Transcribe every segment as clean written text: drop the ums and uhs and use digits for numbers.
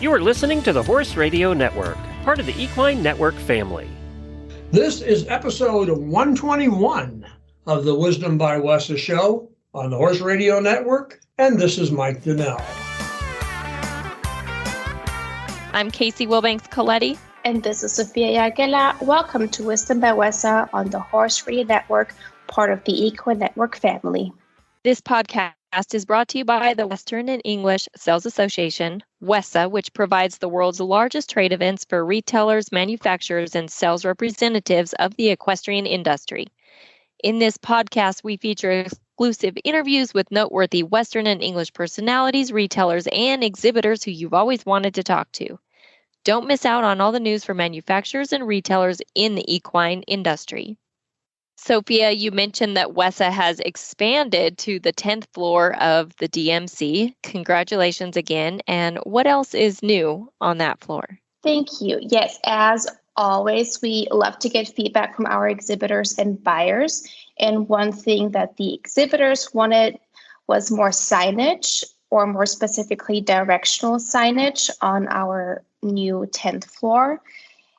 You are listening to the Horse Radio Network, part of the Equine Network family. This is episode 121 of the Wisdom by Wessa show on the Horse Radio Network, and this is Mike Donnell. I'm Casey Wilbanks-Coletti. And this is Sophia Yagela. Welcome to Wisdom by Wessa on the Horse Radio Network, part of the Equine Network family. This podcast is brought to you by the Western and English Sales Association, WESA, which provides the world's largest trade events for retailers, manufacturers, and sales representatives of the equestrian industry. In this podcast, we feature exclusive interviews with noteworthy Western and English personalities, retailers, and exhibitors who you've always wanted to talk to. Don't miss out on all the news for manufacturers and retailers in the equine industry. Sophia, you mentioned that WESA has expanded to the 10th floor of the DMC. Congratulations again. And what else is new on that floor? Thank you. Yes, as always, we love to get feedback from our exhibitors and buyers. And one thing that the exhibitors wanted was more signage, or more specifically, directional signage on our new 10th floor.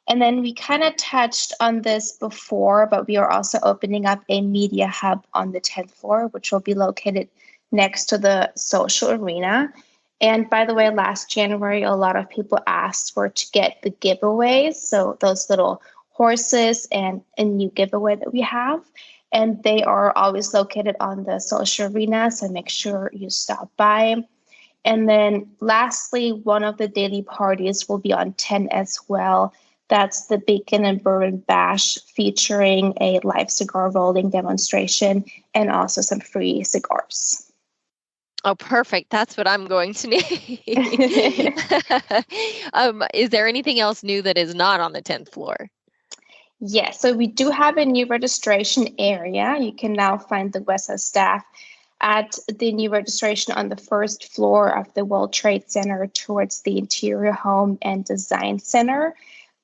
And then we kind of touched on this before, but we are also opening up a media hub on the 10th floor, which will be located next to the social arena. And by the way, last January, a lot of people asked for to get the giveaways. So those little horses and a new giveaway that we have. And they are always located on the social arena. So make sure you stop by. And then lastly, one of the daily parties will be on 10 as well. That's the Bacon and Bourbon Bash, featuring a live cigar rolling demonstration and also some free cigars. Oh, perfect. That's what I'm going to need. Is there anything else new that is not on the 10th floor? Yes, so we do have a new registration area. You can now find the WESA staff at the new registration on the first floor of the World Trade Center towards the Interior Home and Design Center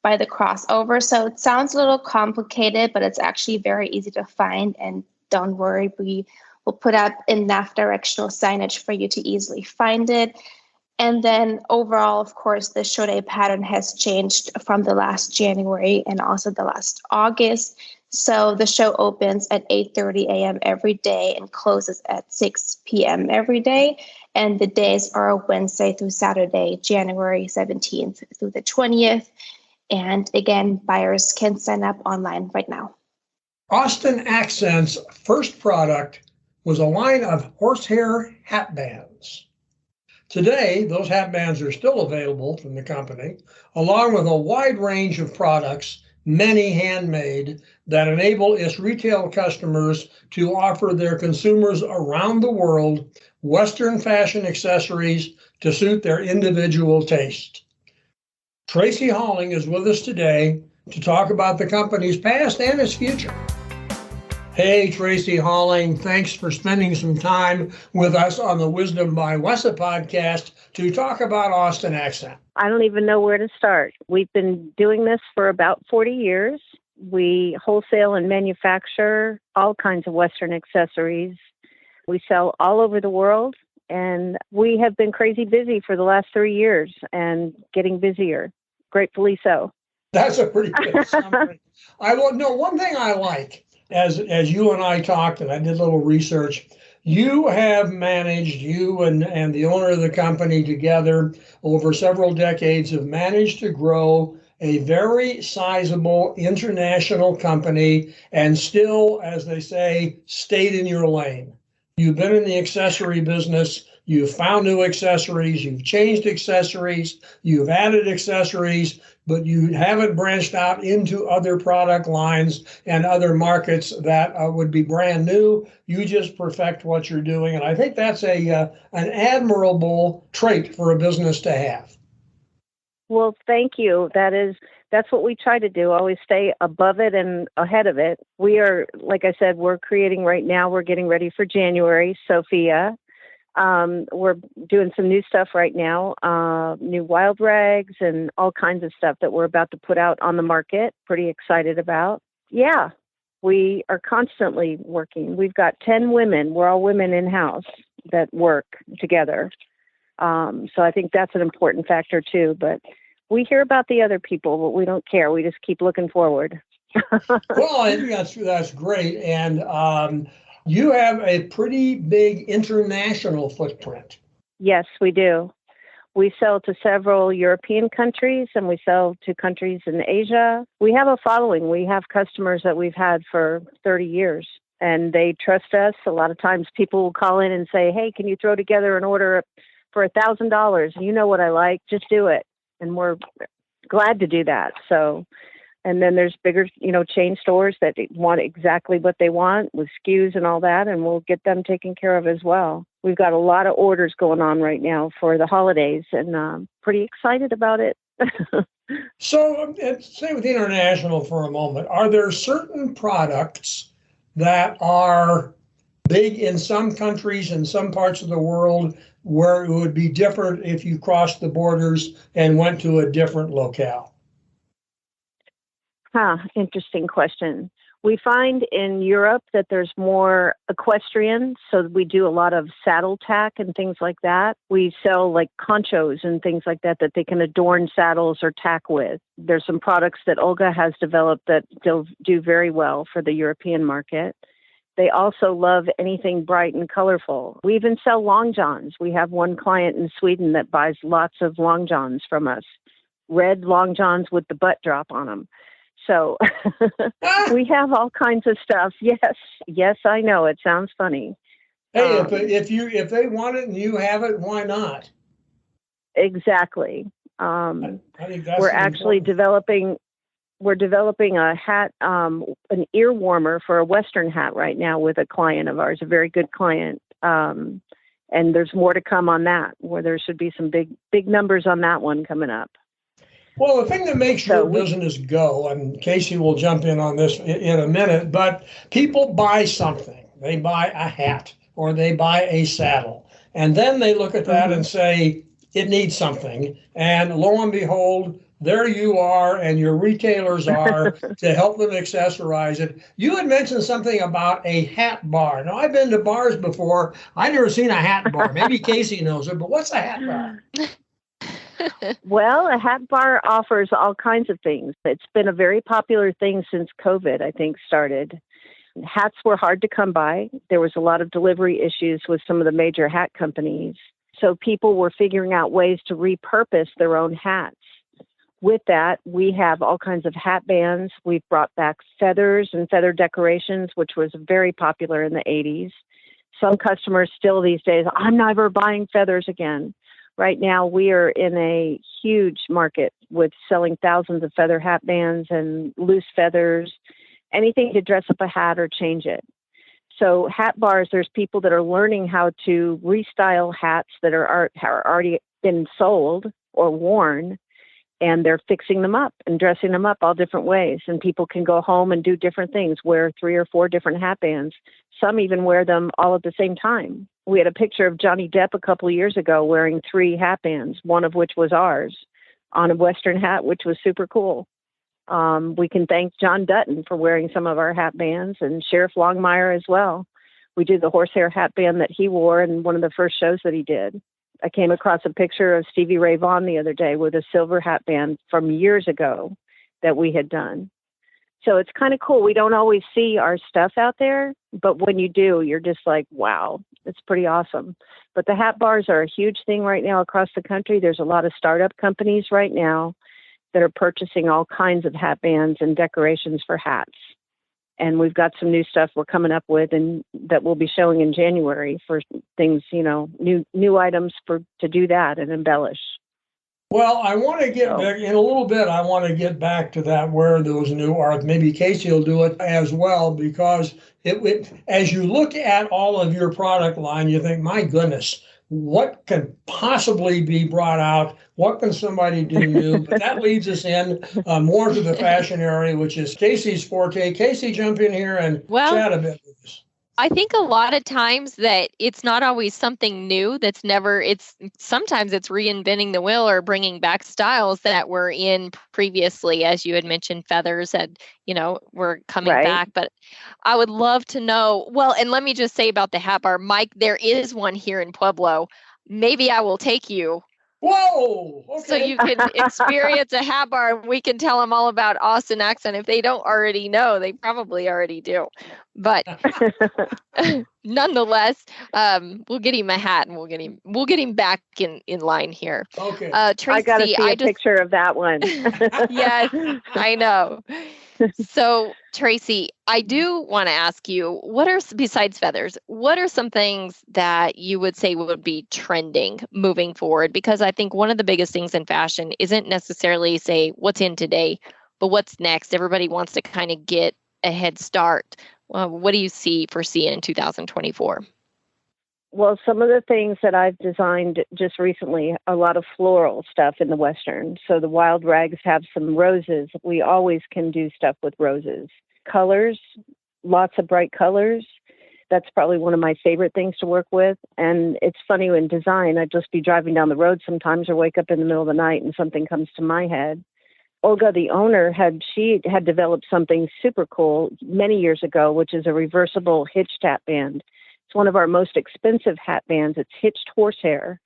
by the crossover. So it sounds a little complicated, but it's actually very easy to find. And don't worry, we will put up enough directional signage for you to easily find it. And then overall, of course, the show day pattern has changed from the last January and also the last August. So the show opens at 8:30 a.m. every day and closes at 6 p.m. every day. And the days are Wednesday through Saturday, January 17th through the 20th. And again, buyers can sign up online right now. Austin Accent's first product was a line of horsehair hat bands. Today, those hat bands are still available from the company, along with a wide range of products, many handmade, that enable its retail customers to offer their consumers around the world Western fashion accessories to suit their individual taste. Tracy Halling is with us today to talk about the company's past and its future. Hey, Tracy Halling, thanks for spending some time with us on the Wisdom by Wessa podcast to talk about Austin Accent. I don't even know where to start. We've been doing this for about 40 years. We wholesale and manufacture all kinds of Western accessories. We sell all over the world, and we have been crazy busy for the last 3 years and getting busier, gratefully so. That's a pretty good summary. One thing I like, as you and I talked, and I did a little research, you have managed, you and the owner of the company together over several decades have managed to grow a very sizable international company and still, as they say, stayed in your lane. You've been in the accessory business. You've found new accessories. You've changed accessories. You've added accessories, but you haven't branched out into other product lines and other markets that would be brand new. You just perfect what you're doing. And I think that's an admirable trait for a business to have. Well, thank you. That's what we try to do, always stay above it and ahead of it. We are, like I said, we're creating right now, we're getting ready for January, Sophia. We're doing some new stuff right now, new wild rags and all kinds of stuff that we're about to put out on the market. Pretty excited about. Yeah, we are constantly working. We've got 10 women. We're all women in-house that work together. So I think that's an important factor too. But we hear about the other people, but we don't care. We just keep looking forward. Well, I think that's great. And you have a pretty big international footprint. Yes, we do. We sell to several European countries and we sell to countries in Asia. We have a following. We have customers that we've had for 30 years and they trust us. A lot of times people will call in and say, hey, can you throw together an order for $1,000? You know what I like, just do it. And we're glad to do that. So, and then there's bigger, chain stores that want exactly what they want with SKUs and all that, and we'll get them taken care of as well. We've got a lot of orders going on right now for the holidays, and pretty excited about it. So, stay with international for a moment. Are there certain products that are big in some countries and some parts of the world where it would be different if you crossed the borders and went to a different locale? Interesting question. We find in Europe that there's more equestrian, so we do a lot of saddle tack and things like that. We sell like conchos and things like that they can adorn saddles or tack with. There's some products that Olga has developed that do very well for the European market. They also love anything bright and colorful. We even sell long johns. We have one client in Sweden that buys lots of long johns from us, red long johns with the butt drop on them. So we have all kinds of stuff. Yes, I know. It sounds funny. Hey, if they want it and you have it, why not? Exactly. I think that's we're actually developing a hat, an ear warmer for a Western hat right now with a client of ours, a very good client. And there's more to come on that, where there should be some big numbers on that one coming up. Well, the thing that makes your business go, and Casey will jump in on this in a minute, but people buy something. They buy a hat or they buy a saddle. And then they look at that and say, it needs something. And lo and behold, there you are, and your retailers are to help them accessorize it. You had mentioned something about a hat bar. Now, I've been to bars before. I've never seen a hat bar. Maybe Casey knows it, but what's a hat bar? Well, a hat bar offers all kinds of things. It's been a very popular thing since COVID, I think, started. Hats were hard to come by. There was a lot of delivery issues with some of the major hat companies. So people were figuring out ways to repurpose their own hats. With that, we have all kinds of hat bands. We've brought back feathers and feather decorations, which was very popular in the 80s. Some customers still these days, I'm never buying feathers again. Right now, we are in a huge market with selling thousands of feather hat bands and loose feathers, anything to dress up a hat or change it. So hat bars, there's people that are learning how to restyle hats that are already been sold or worn, and they're fixing them up and dressing them up all different ways. And people can go home and do different things, wear 3 or 4 different hat bands. Some even wear them all at the same time. We had a picture of Johnny Depp a couple of years ago wearing 3 hat bands, one of which was ours, on a Western hat, which was super cool. We can thank John Dutton for wearing some of our hat bands, and Sheriff Longmire as well. We did the horsehair hat band that he wore in one of the first shows that he did. I came across a picture of Stevie Ray Vaughan the other day with a silver hat band from years ago that we had done. So it's kind of cool. We don't always see our stuff out there, but when you do, you're just like, wow, it's pretty awesome. But the hat bars are a huge thing right now across the country. There's a lot of startup companies right now that are purchasing all kinds of hat bands and decorations for hats. And we've got some new stuff we're coming up with and that we'll be showing in January for things, new items to do that and embellish. Well, I want to get back in a little bit. I want to get back to that where those new are. Maybe Casey will do it as well, because as you look at all of your product line, you think, my goodness, what can possibly be brought out? What can somebody do new? But that leads us in more to the fashion area, which is Casey's forte. Casey, jump in here and chat a bit with us. I think a lot of times that it's not always something new sometimes it's reinventing the wheel or bringing back styles that were in previously, as you had mentioned, feathers and, were coming back. But I would love to know, and let me just say about the hat bar, Mike, there is one here in Pueblo. maybe I will take you Whoa. so Okay. you can experience a hat bar, and we can tell them all about Austin accent. If they don't already know, they probably already do. But nonetheless, we'll get him a hat, and we'll get him back in line here. Okay. Tracy, I got to see a picture of that one. Yes, I know. So, Tracy, I do want to ask you, besides feathers, what are some things that you would say would be trending moving forward? Because I think one of the biggest things in fashion isn't necessarily say what's in today, but what's next. Everybody wants to kind of get a head start. What do you foresee in 2024? Well, some of the things that I've designed just recently, a lot of floral stuff in the Western. So the wild rags have some roses. We always can do stuff with roses. Colors, lots of bright colors. That's probably one of my favorite things to work with. And it's funny, in design, I'd just be driving down the road sometimes or wake up in the middle of the night and something comes to my head. Olga, the owner, had developed something super cool many years ago, which is a reversible hitched hat band. It's one of our most expensive hat bands. It's hitched horsehair.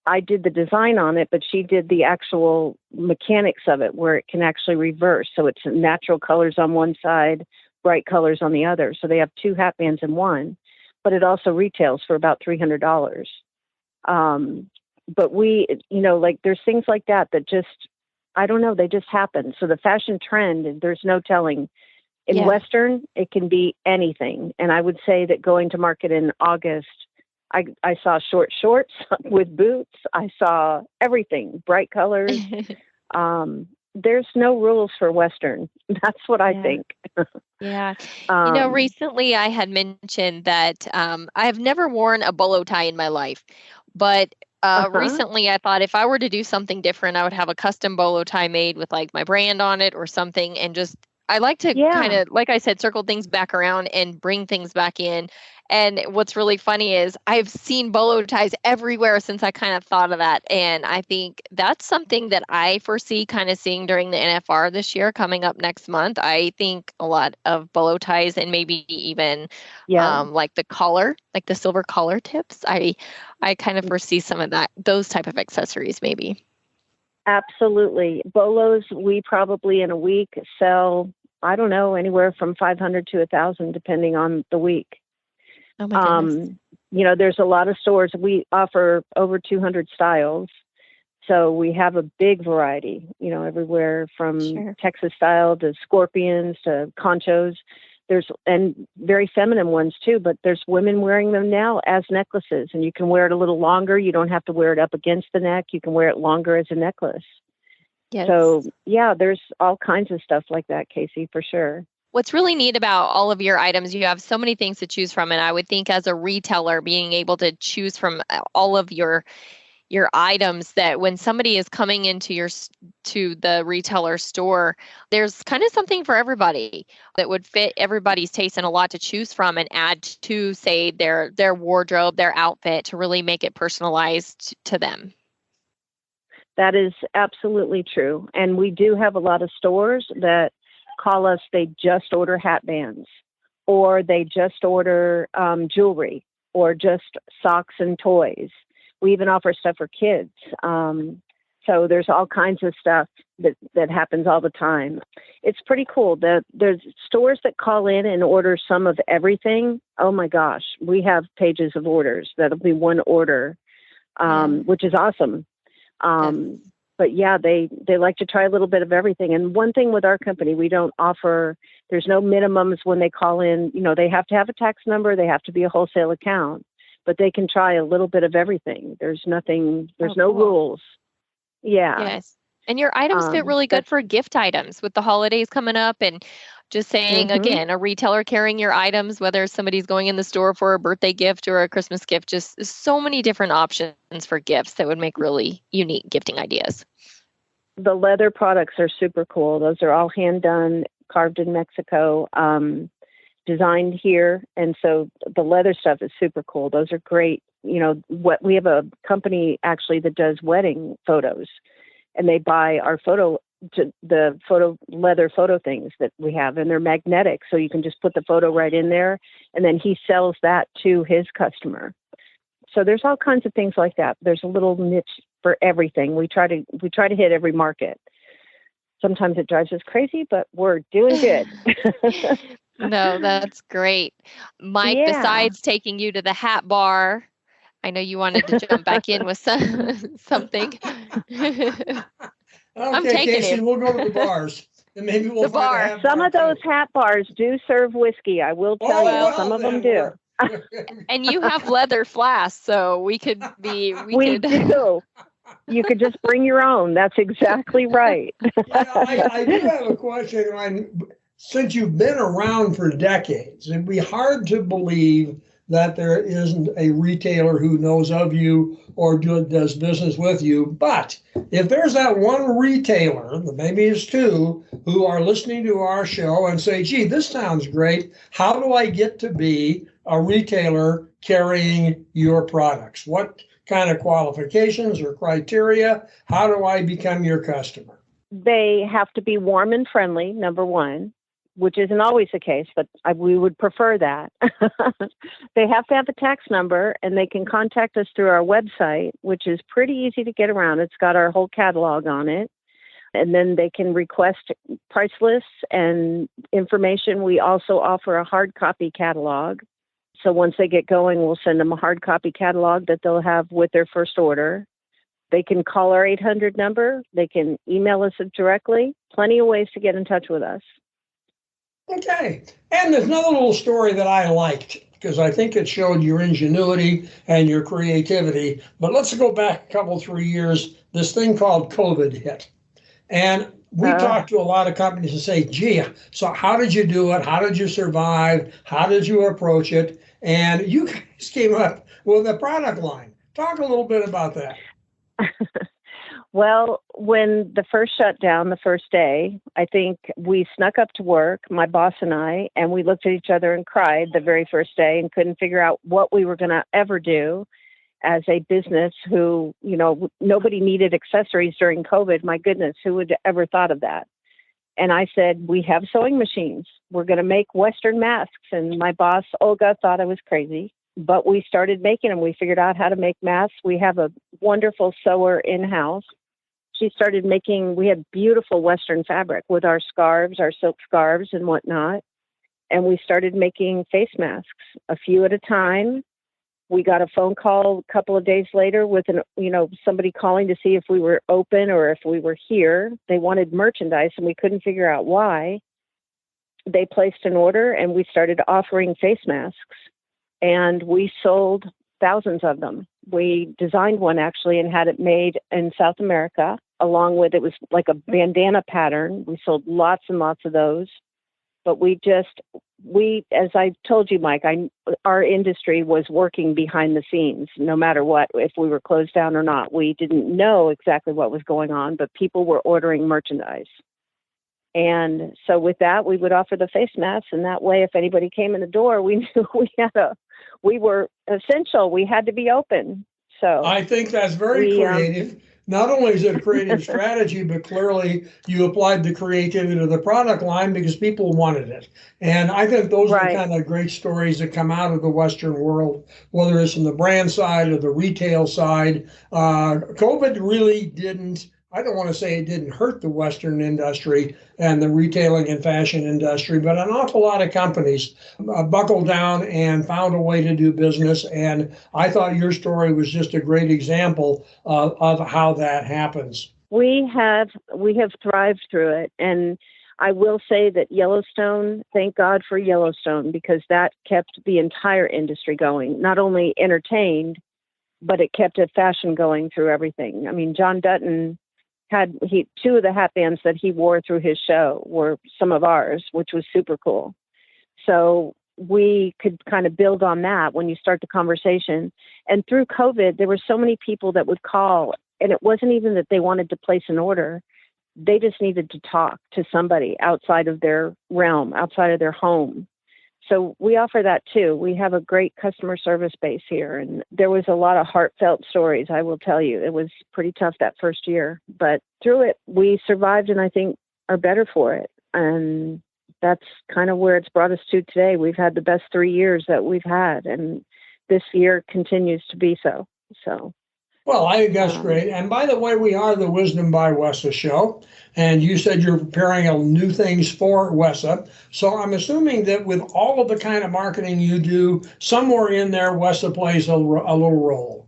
I did the design on it, but she did the actual mechanics of it where it can actually reverse. So it's natural colors on one side, bright colors on the other. So they have two hat bands in one, but it also retails for about $300. But there's things like that just, I don't know, they just happen. So the fashion trend, there's no telling. In Western, it can be anything. And I would say that going to market in August, I saw short shorts with boots. I saw everything, bright colors. There's no rules for Western. That's what I think. Yeah. Recently I had mentioned that I have never worn a bolo tie in my life, but recently I thought if I were to do something different, I would have a custom bolo tie made with like my brand on it or something, and just I like to kind of, like I said, circle things back around and bring things back in. And what's really funny is I've seen bolo ties everywhere since I kind of thought of that. And I think that's something that I foresee kind of seeing during the NFR this year coming up next month. I think a lot of bolo ties and maybe even like the collar, like the silver collar tips. I kind of foresee some of those type of accessories maybe. Absolutely. Bolos, we probably in a week sell, I don't know, anywhere from 500 to 1,000, depending on the week. Oh my goodness. There's a lot of stores. We offer over 200 styles. So we have a big variety, everywhere from Texas style to scorpions to conchos. And very feminine ones too, but there's women wearing them now as necklaces, and you can wear it a little longer. You don't have to wear it up against the neck. You can wear it longer as a necklace. Yes. So there's all kinds of stuff like that, Casey, for sure. What's really neat about all of your items, you have so many things to choose from. And I would think as a retailer, being able to choose from all of your items, that when somebody is coming into to the retailer store, there's kind of something for everybody that would fit everybody's taste and a lot to choose from and add to, say, their wardrobe, their outfit, to really make it personalized to them. That is absolutely true. And we do have a lot of stores that call us, they just order hat bands, or they just order jewelry, or just socks and toys. We even offer stuff for kids. So there's all kinds of stuff that happens all the time. It's pretty cool. There's stores that call in and order some of everything. Oh my gosh, we have pages of orders. That'll be one order, which is awesome. But they like to try a little bit of everything. And one thing with our company, we don't offer, there's no minimums when they call in. They have to have a tax number. They have to be a wholesale account. But they can try a little bit of everything. There's no cool. rules. Yeah. Yes. And your items fit really good for gift items with the holidays coming up, and just saying, again, a retailer carrying your items, whether somebody's going in the store for a birthday gift or a Christmas gift, just so many different options for gifts that would make really unique gifting ideas. The leather products are super cool. Those are all hand done, carved in Mexico. Designed here, and so the leather stuff is super cool. Those are great. We have a company actually that does wedding photos, and they buy our leather photo things that we have, and they're magnetic, so you can just put the photo right in there, and then he sells that to his customer. So there's all kinds of things like that. There's a little niche for everything. We try to hit every market. Sometimes it drives us crazy, but we're doing good. No, that's great. Mike, Yeah. besides taking you to the hat bar, I know you wanted to jump back in with something. I'm Okay, taking Casey, you. we'll go to the bars. And maybe we'll The find bar. a hat Some bar of those too. hat bars do serve whiskey. I will tell Oh, you, some of them then do. And you have leather flasks, so we could. We do. You could just bring your own. That's exactly right. I do have a question. Since you've been around for decades, it'd be hard to believe that there isn't a retailer who knows of you or does business with you. But if there's that one retailer, maybe it's two, who are listening to our show and say, gee, this sounds great. How do I get to be a retailer carrying your products? What kind of qualifications or criteria? How do I become your customer? They have to be warm and friendly, number one, which isn't always the case, but we would prefer that. They have to have a tax number, and they can contact us through our website, which is pretty easy to get around. It's got our whole catalog on it. And then they can request price lists and information. We also offer a hard copy catalog. So once they get going, we'll send them a hard copy catalog that they'll have with their first order. They can call our 800 number. They can email us directly. Plenty of ways to get in touch with us. Okay. And there's another little story that I liked because I think it showed your ingenuity and your creativity. But let's go back a couple, 3 years. This thing called COVID hit. And we talked to a lot of companies and say, gee, so how did you do it? How did you survive? How did you approach it? And you guys came up with a product line. Talk a little bit about that. Well, when the first shutdown, the first day, I think we snuck up to work, my boss and we looked at each other and cried the very first day and couldn't figure out what we were going to ever do as a business who, nobody needed accessories during COVID. My goodness, who would ever thought of that? And I said, we have sewing machines. We're going to make Western masks. And my boss, Olga, thought I was crazy. But we started making them. We figured out how to make masks. We have a wonderful sewer in-house. She started making, we had beautiful Western fabric with our scarves, our silk scarves and whatnot. And we started making face masks a few at a time. We got a phone call a couple of days later with somebody calling to see if we were open or if we were here. They wanted merchandise and we couldn't figure out why. They placed an order and we started offering face masks. And we sold thousands of them. We designed one actually and had it made in South America, along with, it was like a bandana pattern. We sold lots and lots of those. But as I told you, Mike, our industry was working behind the scenes, no matter what, if we were closed down or not. We didn't know exactly what was going on, but people were ordering merchandise. And so with that, we would offer the face masks. And that way, if anybody came in the door, we knew we were essential. We had to be open. So I think that's very creative. Not only is it a creative strategy, but clearly you applied the creativity to the product line because people wanted it. And I think those are the kind of great stories that come out of the Western world, whether it's from the brand side or the retail side. COVID really didn't, I don't want to say it didn't hurt the Western industry and the retailing and fashion industry, but an awful lot of companies buckled down and found a way to do business. And I thought your story was just a great example of how that happens. We have thrived through it. And I will say that Yellowstone, thank God for Yellowstone, because that kept the entire industry going, not only entertained, but it kept a fashion going through everything. I mean, John Dutton had two of the hat bands that he wore through his show were some of ours, which was super cool. So we could kind of build on that when you start the conversation. And through COVID, there were so many people that would call, and it wasn't even that they wanted to place an order. They just needed to talk to somebody outside of their realm, outside of their home. So we offer that too. We have a great customer service base here, and there was a lot of heartfelt stories, I will tell you. It was pretty tough that first year, but through it, we survived and I think are better for it. And that's kind of where it's brought us to today. We've had the best 3 years that we've had, and this year continues to be so. So. Well, I think that's great. And by the way, we are the Wisdom by Wessa show. And you said you're preparing new things for Wessa. So I'm assuming that with all of the kind of marketing you do, somewhere in there, Wessa plays a little role.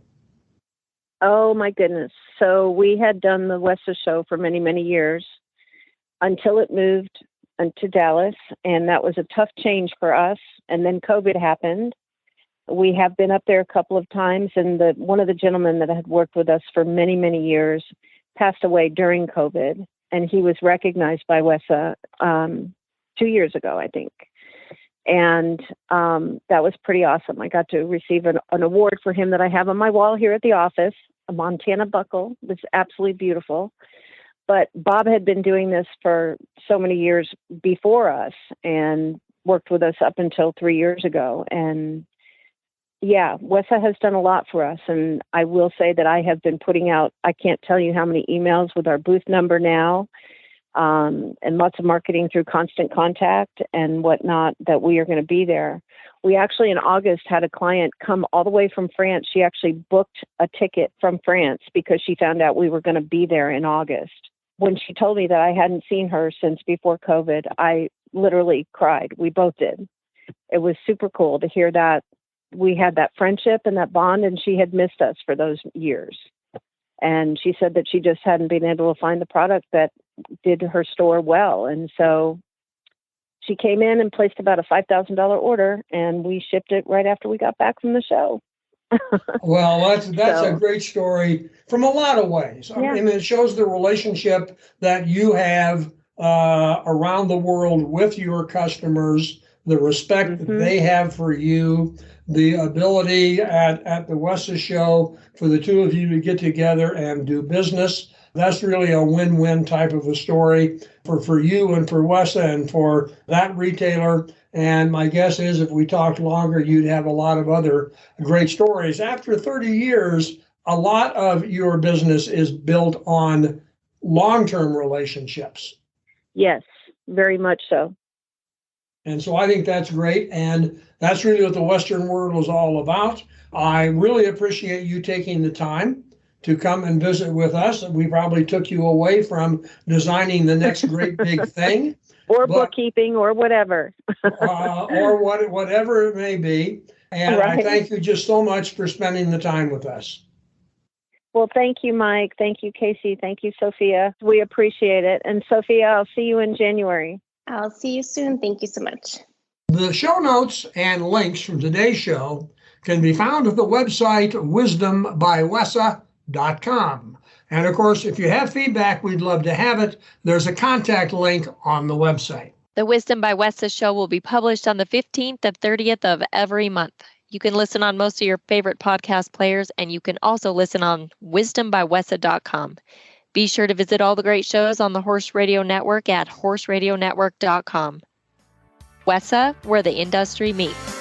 Oh, my goodness. So we had done the Wessa show for many, many years until it moved to Dallas. And that was a tough change for us. And then COVID happened. We have been up there a couple of times, and one of the gentlemen that had worked with us for many, many years passed away during COVID, and he was recognized by Wessa 2 years ago, I think. And that was pretty awesome. I got to receive an award for him that I have on my wall here at the office, a Montana buckle. It was absolutely beautiful. But Bob had been doing this for so many years before us and worked with us up until 3 years ago. And yeah, Wessa has done a lot for us. And I will say that I have been putting out, I can't tell you how many emails with our booth number now, and lots of marketing through Constant Contact and whatnot that we are going to be there. We actually in August had a client come all the way from France. She actually booked a ticket from France because she found out we were going to be there in August. When she told me that I hadn't seen her since before COVID, I literally cried. We both did. It was super cool to hear that we had that friendship and that bond, and she had missed us for those years. And she said that she just hadn't been able to find the product that did her store well. And so she came in and placed about a $5,000 order, and we shipped it right after we got back from the show. Well, that's a great story from a lot of ways. Yeah. I mean, it shows the relationship that you have around the world with your customers, the respect that they have for you, the ability at the Wessa show for the two of you to get together and do business. That's really a win-win type of a story for you and for Wessa and for that retailer. And my guess is if we talked longer, you'd have a lot of other great stories. After 30 years, a lot of your business is built on long-term relationships. Yes, very much so. And so I think that's great. And that's really what the Western world is all about. I really appreciate you taking the time to come and visit with us. We probably took you away from designing the next great big thing. Or bookkeeping or whatever. or whatever it may be. And Right. I thank you just so much for spending the time with us. Well, thank you, Mike. Thank you, Casey. Thank you, Sophia. We appreciate it. And Sophia, I'll see you in January. I'll see you soon. Thank you so much. The show notes and links from today's show can be found at the website wisdombywessa.com. And of course, if you have feedback, we'd love to have it. There's a contact link on the website. The Wisdom by Wessa show will be published on the 15th and 30th of every month. You can listen on most of your favorite podcast players, and you can also listen on wisdombywessa.com. Be sure to visit all the great shows on the Horse Radio Network at horseradionetwork.com. Wessa, where the industry meets.